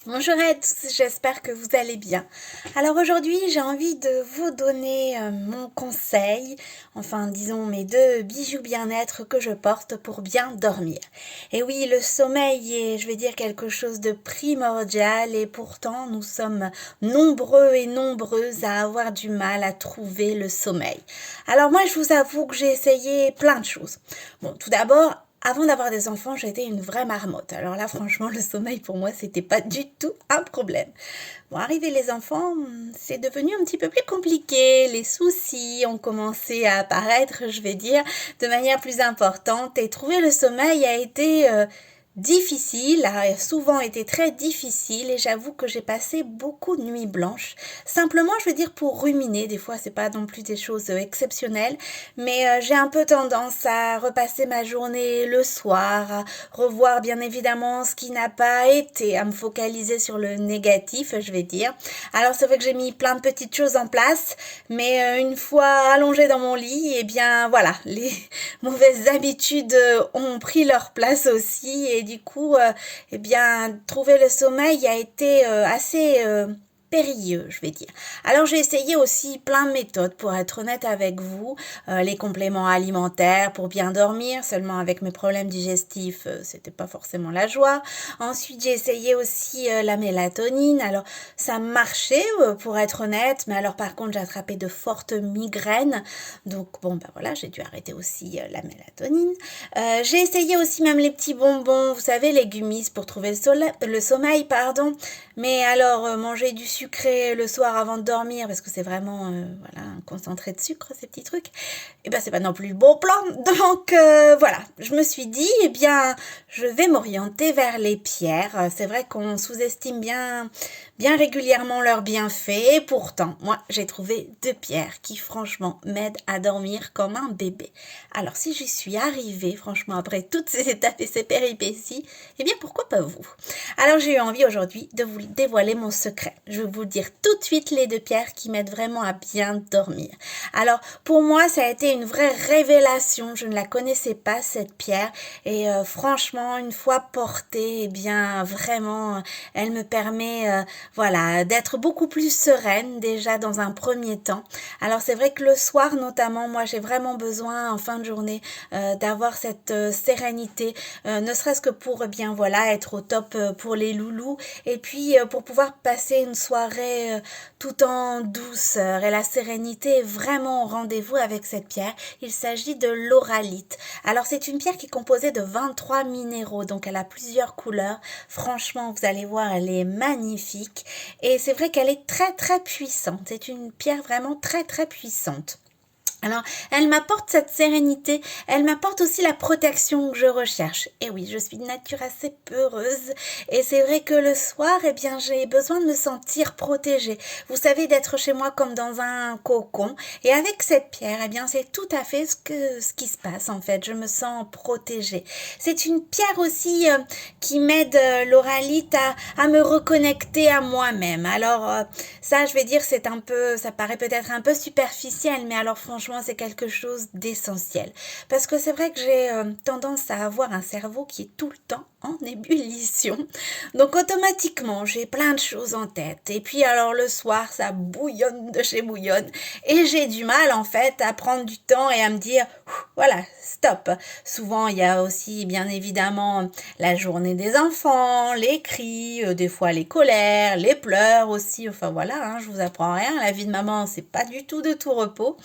Bonjour à tous, j'espère que vous allez bien. Alors aujourd'hui, j'ai envie de vous donner mon conseil, enfin disons mes deux bijoux bien-être que je porte pour bien dormir. Et oui, le sommeil est, je vais dire, quelque chose de primordial et pourtant nous sommes nombreux et nombreuses à avoir du mal à trouver le sommeil. Alors moi, je vous avoue que j'ai essayé plein de choses. Bon, tout d'abord, avant d'avoir des enfants, j'étais une vraie marmotte. Alors là, franchement, le sommeil pour moi, c'était pas du tout un problème. Bon, arrivé les enfants, c'est devenu un petit peu plus compliqué. Les soucis ont commencé à apparaître, je vais dire, de manière plus importante. Et trouver le sommeil a été difficile, a souvent été très difficile et j'avoue que j'ai passé beaucoup de nuits blanches. Simplement, je veux dire, pour ruminer, des fois c'est pas non plus des choses exceptionnelles, mais j'ai un peu tendance à repasser ma journée le soir, à revoir bien évidemment ce qui n'a pas été, à me focaliser sur le négatif, je vais dire. Alors c'est vrai que j'ai mis plein de petites choses en place, mais une fois allongée dans mon lit, eh bien voilà, les mauvaises habitudes ont pris leur place aussi et du coup, eh bien, trouver le sommeil a été assez périlleux, je vais dire. Alors j'ai essayé aussi plein de méthodes pour être honnête avec vous, les compléments alimentaires pour bien dormir, seulement avec mes problèmes digestifs, c'était pas forcément la joie. Ensuite j'ai essayé aussi la mélatonine, alors ça marchait pour être honnête, mais alors par contre j'ai attrapé de fortes migraines, donc bon ben voilà j'ai dû arrêter aussi la mélatonine. J'ai essayé aussi même les petits bonbons, vous savez les gummies pour trouver le sommeil, pardon. Mais alors, manger du sucré le soir avant de dormir, parce que c'est vraiment voilà, un concentré de sucre, ces petits trucs, et ben c'est pas non plus le bon plan. Donc voilà, je me suis dit, eh bien, je vais m'orienter vers les pierres. C'est vrai qu'on sous-estime bien régulièrement leurs bienfaits. Pourtant, moi, j'ai trouvé deux pierres qui, franchement, m'aident à dormir comme un bébé. Alors, si j'y suis arrivée, franchement, après toutes ces étapes et ces péripéties, eh bien, pourquoi pas vous? Alors j'ai eu envie aujourd'hui de vous dévoiler mon secret. Je vais vous dire tout de suite les deux pierres qui m'aident vraiment à bien dormir. Alors pour moi ça a été une vraie révélation. Je ne la connaissais pas cette pierre et franchement une fois portée, eh bien vraiment elle me permet voilà d'être beaucoup plus sereine déjà dans un premier temps. Alors c'est vrai que le soir notamment moi j'ai vraiment besoin en fin de journée d'avoir cette sérénité, ne serait-ce que pour bien voilà être au top pour les loulous et puis pour pouvoir passer une soirée tout en douceur et la sérénité est vraiment au rendez-vous avec cette pierre. Il s'agit de l'oralite. Alors c'est une pierre qui est composée de 23 minéraux, donc elle a plusieurs couleurs. Franchement, vous allez voir, elle est magnifique et c'est vrai qu'elle est très très puissante. C'est une pierre vraiment très très puissante. Alors, elle m'apporte cette sérénité, elle m'apporte aussi la protection que je recherche. Et oui, je suis de nature assez peureuse et c'est vrai que le soir, eh bien, j'ai besoin de me sentir protégée. Vous savez, d'être chez moi comme dans un cocon. Et avec cette pierre, eh bien, c'est tout à fait ce qui se passe en fait. Je me sens protégée. C'est une pierre aussi qui m'aide, l'oralite, à me reconnecter à moi-même. Alors, ça, je vais dire, c'est un peu, ça paraît peut-être un peu superficiel, mais alors franchement, c'est quelque chose d'essentiel. Parce que c'est vrai que j'ai tendance à avoir un cerveau qui est tout le temps en ébullition. Donc automatiquement, j'ai plein de choses en tête. Et puis alors le soir, ça bouillonne de chez bouillonne. Et j'ai du mal en fait à prendre du temps et à me dire, voilà, stop. Souvent, il y a aussi bien évidemment la journée des enfants, les cris, des fois les colères, les pleurs aussi. Enfin voilà, hein, je vous apprends rien. La vie de maman, c'est pas du tout de tout repos.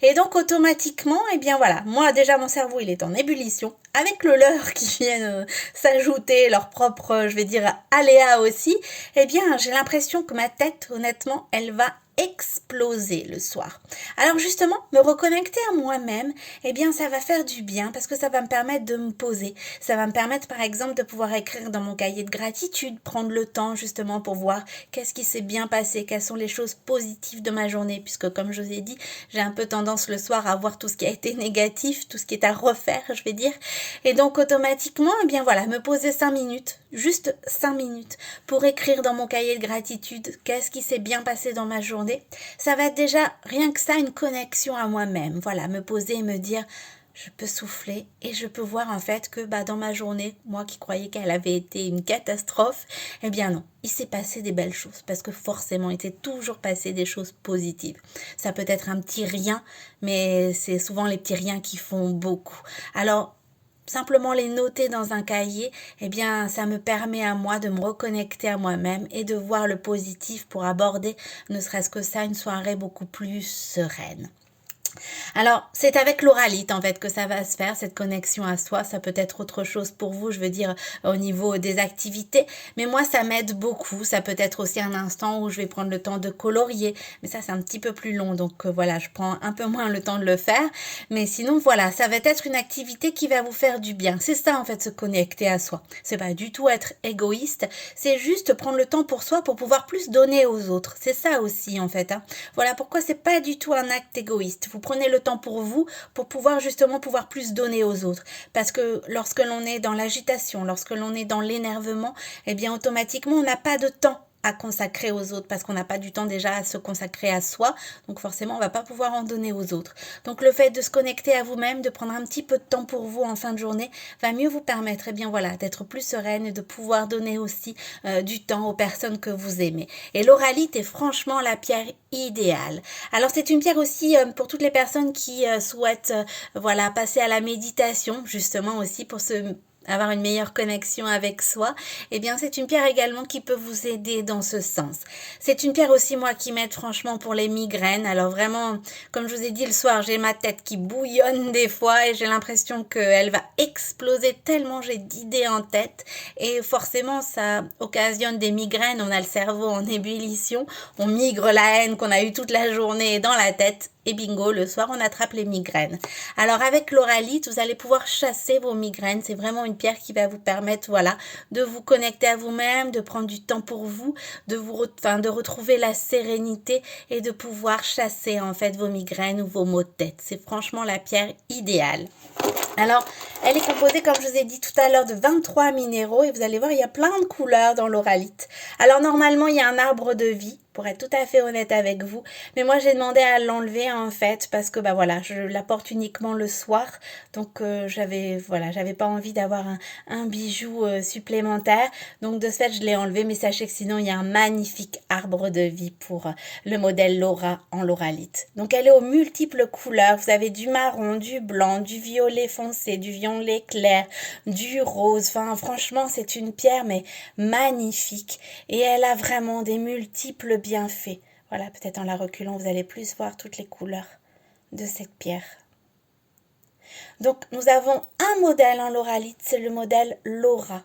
Et donc automatiquement, eh bien voilà, moi déjà mon cerveau il est en ébullition avec le leur qui vient s'ajouter leur propre, je vais dire, aléa aussi. Eh bien j'ai l'impression que ma tête, honnêtement, elle va exploser le soir. Alors justement, me reconnecter à moi-même, eh bien ça va faire du bien parce que ça va me permettre de me poser. Ça va me permettre par exemple de pouvoir écrire dans mon cahier de gratitude, prendre le temps justement pour voir qu'est-ce qui s'est bien passé, quelles sont les choses positives de ma journée, puisque comme je vous ai dit, j'ai un peu tendance le soir à voir tout ce qui a été négatif, tout ce qui est à refaire, je vais dire. Et donc automatiquement, eh bien voilà, me poser 5 minutes, juste 5 minutes, pour écrire dans mon cahier de gratitude qu'est-ce qui s'est bien passé dans ma journée. Ça va être déjà, rien que ça, une connexion à moi-même. Voilà, me poser et me dire je peux souffler et je peux voir en fait que dans ma journée, moi qui croyais qu'elle avait été une catastrophe, eh bien non, il s'est passé des belles choses parce que forcément il s'est toujours passé des choses positives. Ça peut être un petit rien, mais c'est souvent les petits riens qui font beaucoup. Alors, simplement les noter dans un cahier, eh bien, ça me permet à moi de me reconnecter à moi-même et de voir le positif pour aborder, ne serait-ce que ça, une soirée beaucoup plus sereine. Alors, c'est avec l'oralite en fait que ça va se faire, cette connexion à soi. Ça peut être autre chose pour vous, je veux dire, au niveau des activités. Mais moi, ça m'aide beaucoup. Ça peut être aussi un instant où je vais prendre le temps de colorier. Mais ça, c'est un petit peu plus long. Donc voilà, je prends un peu moins le temps de le faire. Mais sinon, voilà, ça va être une activité qui va vous faire du bien. C'est ça en fait, se connecter à soi. C'est pas du tout être égoïste. C'est juste prendre le temps pour soi pour pouvoir plus donner aux autres. C'est ça aussi en fait. Voilà pourquoi c'est pas du tout un acte égoïste. Vous prenez le temps pour vous, pour pouvoir justement pouvoir plus donner aux autres. Parce que lorsque l'on est dans l'agitation, lorsque l'on est dans l'énervement, eh bien automatiquement on n'a pas de temps à consacrer aux autres parce qu'on n'a pas du temps déjà à se consacrer à soi, donc forcément on va pas pouvoir en donner aux autres. Donc le fait de se connecter à vous-même, de prendre un petit peu de temps pour vous en fin de journée va mieux vous permettre d'être plus sereine et de pouvoir donner aussi du temps aux personnes que vous aimez. Et l'oralite est franchement la pierre idéale. Alors c'est une pierre aussi pour toutes les personnes qui souhaitent passer à la méditation, justement aussi pour avoir une meilleure connexion avec soi, eh bien c'est une pierre également qui peut vous aider dans ce sens. C'est une pierre aussi moi qui m'aide franchement pour les migraines. Alors vraiment, comme je vous ai dit le soir, j'ai ma tête qui bouillonne des fois et j'ai l'impression qu'elle va exploser tellement j'ai d'idées en tête et forcément ça occasionne des migraines. On a le cerveau en ébullition, on migre la haine qu'on a eue toute la journée dans la tête. Et bingo, le soir, on attrape les migraines. Alors, avec l'oralite, vous allez pouvoir chasser vos migraines. C'est vraiment une pierre qui va vous permettre, de vous connecter à vous-même, de prendre du temps pour vous, de retrouver la sérénité et de pouvoir chasser, en fait, vos migraines ou vos maux de tête. C'est franchement la pierre idéale. Alors, elle est composée, comme je vous ai dit tout à l'heure, de 23 minéraux et vous allez voir, il y a plein de couleurs dans l'oralite. Alors, normalement, il y a un arbre de vie, pour être tout à fait honnête avec vous, mais moi, j'ai demandé à l'enlever, en fait, parce que, je la porte uniquement le soir, donc j'avais pas envie d'avoir un bijou supplémentaire, donc de ce fait, je l'ai enlevé, mais sachez que sinon, il y a un magnifique arbre de vie pour le modèle Laura en l'oralite. Donc, elle est aux multiples couleurs, vous avez du marron, du blanc, du violet foncé, du violet clair, du rose. Enfin, franchement, c'est une pierre, mais magnifique. Et elle a vraiment des multiples bienfaits. Voilà, peut-être en la reculant, vous allez plus voir toutes les couleurs de cette pierre. Donc, nous avons un modèle en l'oralite, c'est le modèle Laura.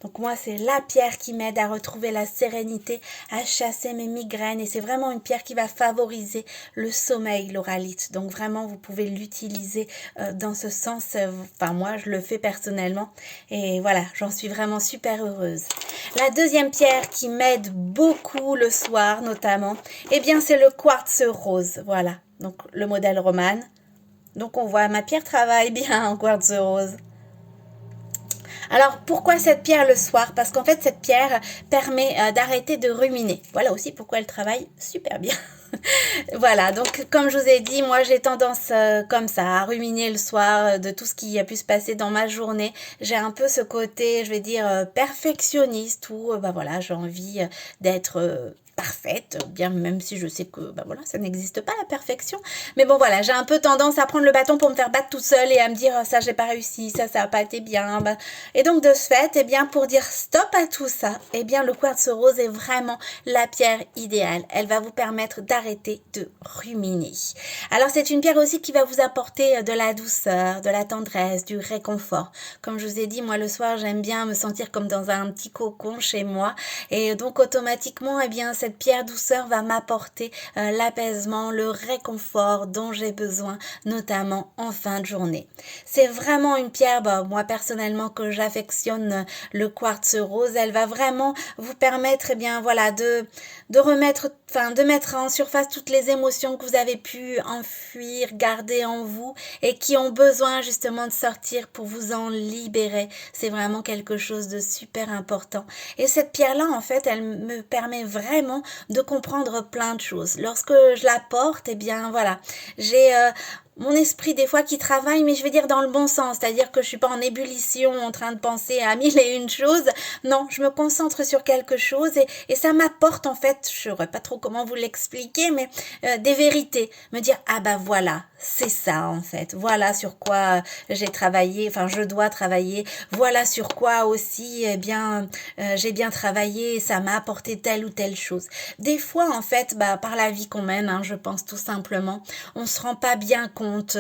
Donc moi, c'est la pierre qui m'aide à retrouver la sérénité, à chasser mes migraines. Et c'est vraiment une pierre qui va favoriser le sommeil, l'oralite. Donc vraiment, vous pouvez l'utiliser dans ce sens. Moi, je le fais personnellement. Et voilà, j'en suis vraiment super heureuse. La deuxième pierre qui m'aide beaucoup le soir, notamment, eh bien, c'est le quartz rose. Voilà, donc le modèle Romane. Donc on voit, ma pierre travaille bien en quartz rose. Alors, pourquoi cette pierre le soir? Parce qu'en fait, cette pierre permet d'arrêter de ruminer. Voilà aussi pourquoi elle travaille super bien. Voilà, donc comme je vous ai dit, moi j'ai tendance comme ça à ruminer le soir de tout ce qui a pu se passer dans ma journée. J'ai un peu ce côté, je vais dire, perfectionniste où j'ai envie d'être parfaite, bien même si je sais que ça n'existe pas la perfection, mais bon voilà, j'ai un peu tendance à prendre le bâton pour me faire battre toute seule et à me dire ça j'ai pas réussi, ça a pas été bien, et donc de ce fait, pour dire stop à tout ça, le quartz rose est vraiment la pierre idéale. Elle va vous permettre d'arrêter de ruminer. Alors c'est une pierre aussi qui va vous apporter de la douceur, de la tendresse, du réconfort. Comme je vous ai dit, moi le soir j'aime bien me sentir comme dans un petit cocon chez moi, et donc automatiquement cette pierre douceur va m'apporter l'apaisement, le réconfort dont j'ai besoin, notamment en fin de journée. C'est vraiment une pierre, moi personnellement, que j'affectionne, le quartz rose. Elle va vraiment vous permettre de mettre en surface toutes les émotions que vous avez pu enfuir, garder en vous et qui ont besoin justement de sortir pour vous en libérer. C'est vraiment quelque chose de super important. Et cette pierre-là, en fait, elle me permet vraiment de comprendre plein de choses. Lorsque je la porte, j'ai mon esprit des fois qui travaille, mais je vais dire dans le bon sens, c'est-à-dire que je suis pas en ébullition en train de penser à mille et une choses. Non, je me concentre sur quelque chose et ça m'apporte en fait, je saurais pas trop comment vous l'expliquer, mais des vérités. Me dire ah bah voilà, c'est ça en fait. Voilà sur quoi j'ai travaillé, enfin je dois travailler. Voilà sur quoi aussi eh bien j'ai bien travaillé, ça m'a apporté telle ou telle chose. Des fois en fait, bah par la vie qu'on mène, hein, je pense tout simplement, on se rend pas bien compte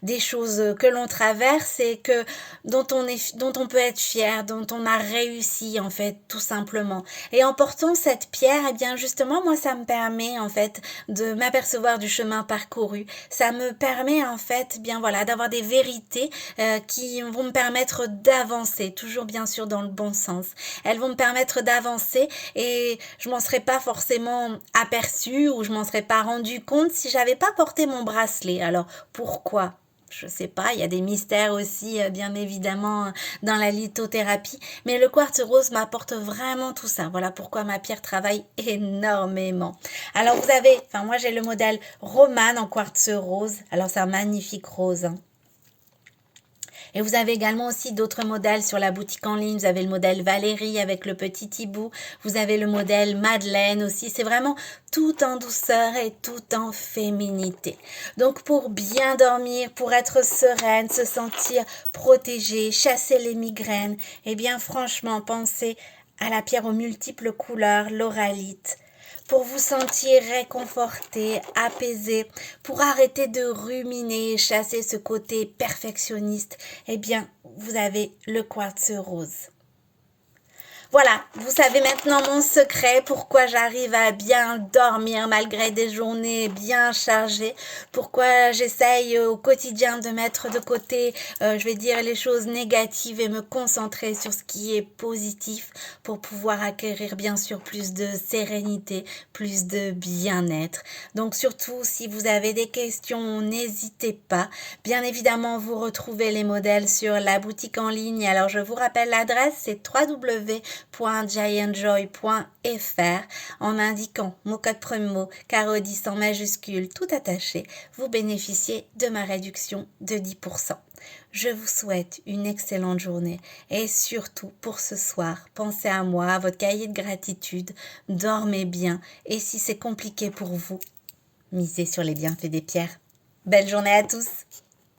des choses que l'on traverse et que dont on peut être fier, dont on a réussi en fait tout simplement. Et en portant cette pierre, eh bien justement moi ça me permet en fait de m'apercevoir du chemin parcouru. Ça me permet en fait bien voilà d'avoir des vérités qui vont me permettre d'avancer, toujours bien sûr dans le bon sens. Elles vont me permettre d'avancer et je m'en serais pas forcément aperçue ou je m'en serais pas rendu compte si j'avais pas porté mon bracelet. Alors pourquoi? Je sais pas, il y a des mystères aussi, bien évidemment, dans la lithothérapie. Mais le quartz rose m'apporte vraiment tout ça. Voilà pourquoi ma pierre travaille énormément. Alors vous avez, enfin moi j'ai le modèle Romane en quartz rose. Alors c'est un magnifique rose, hein. Et vous avez également aussi d'autres modèles sur la boutique en ligne. Vous avez le modèle Valérie avec le petit hibou. Vous avez le modèle Madeleine aussi. C'est vraiment tout en douceur et tout en féminité. Donc pour bien dormir, pour être sereine, se sentir protégée, chasser les migraines, eh bien franchement, pensez à la pierre aux multiples couleurs, l'oralite, pour vous sentir réconforté, apaisé, pour arrêter de ruminer, chasser ce côté perfectionniste, eh bien, vous avez le quartz rose. Voilà, vous savez maintenant mon secret, pourquoi j'arrive à bien dormir malgré des journées bien chargées, pourquoi j'essaye au quotidien de mettre de côté, je vais dire, les choses négatives et me concentrer sur ce qui est positif pour pouvoir acquérir bien sûr plus de sérénité, plus de bien-être. Donc surtout, si vous avez des questions, n'hésitez pas. Bien évidemment, vous retrouvez les modèles sur la boutique en ligne. Alors je vous rappelle l'adresse, c'est www.giantjoy.fr. En indiquant mon code promo CARO10 en majuscule tout attaché, vous bénéficiez de ma réduction de 10%. Je vous souhaite une excellente journée et surtout pour ce soir, pensez à moi, à votre cahier de gratitude, dormez bien et si c'est compliqué pour vous, misez sur les bienfaits des pierres. Belle journée à tous!